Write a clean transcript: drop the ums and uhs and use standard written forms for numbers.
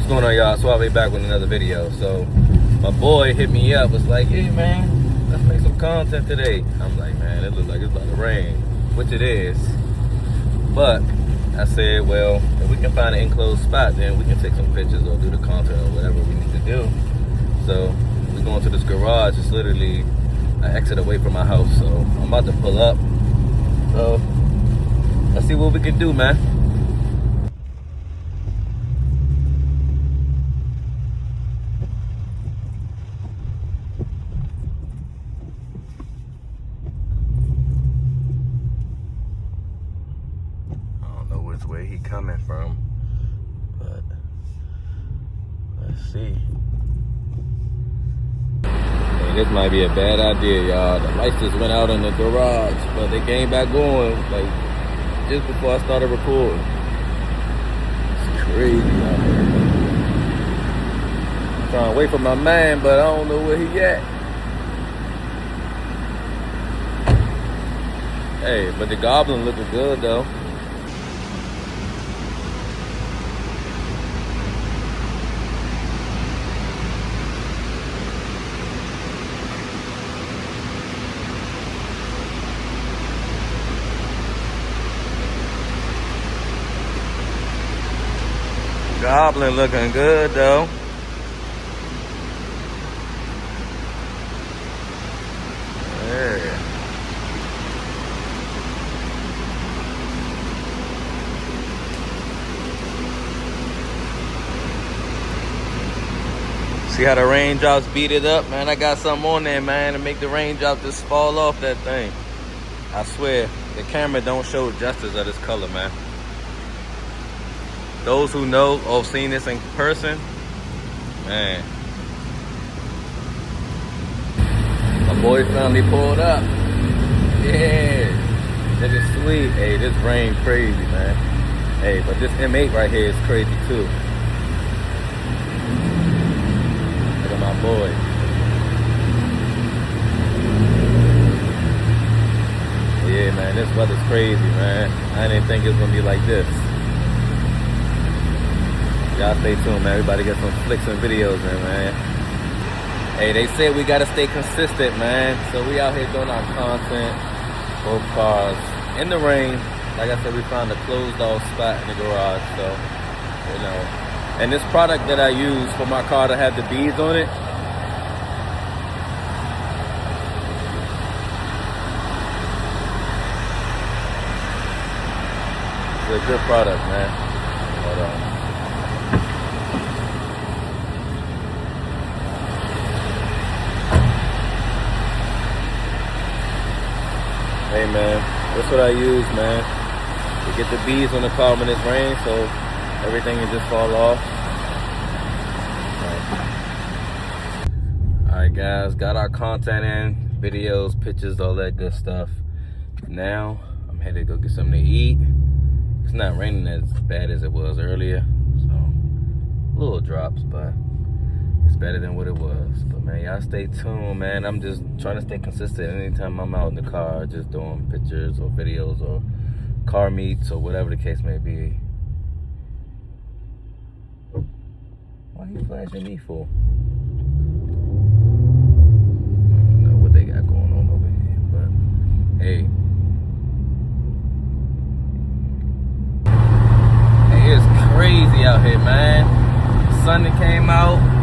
What's going on, y'all? Suave back with another video. So my boy hit me up, was like, hey man, let's make some content today. I'm like, man, it looks like it's about to rain, which it is. But I said, well, if we can find an enclosed spot, then we can take some pictures or do the content or whatever we need to do. So we're going to this garage. It's literally an exit away from my house. So I'm about to pull up. So let's see what we can do, man. Where he coming from, but let's see. Hey, this might be a bad idea, y'all. The lights just went out in the garage, but they came back going like just before I started recording. It's crazy out here. I'm trying to wait for my man, but I don't know where he at. Hey, but the Goblin looking good though. Goblin looking good though. Yeah. See how the raindrops beat it up, man? I got something on there, man, to make the raindrops just fall off that thing. I swear, the camera don't show justice of this color, man. Those who know or have seen this in person, man. My boy's family pulled up. Yeah, that is sweet. Hey, this rain crazy, man. Hey, but this M8 right here is crazy too. Look at my boy. Yeah, man, this weather's crazy, man. I didn't think it was gonna be like this. Y'all stay tuned, man. Everybody get some flicks and videos in, man. Hey, they said we gotta stay consistent, man. So we out here doing our content, both cars, in the rain. Like I said, we found a closed off spot in the garage, so, you know. And this product that I use for my car to have the beads on it, it's a good product, man. Hold on. Hey man, that's what I use, man, to get the beads on the car when it's rain, so everything can just fall off. Alright guys, got our content in, videos, pictures, all that good stuff. Now, I'm headed to go get something to eat. It's not raining as bad as it was earlier, so little drops, but it's better than what it was. But man, y'all stay tuned, man. I'm just trying to stay consistent. Anytime I'm out in the car, just doing pictures or videos or car meets or whatever the case may be. Why are you flashing me for? I don't know what they got going on over here, but hey. Hey, it's crazy out here, man. The sun that came out.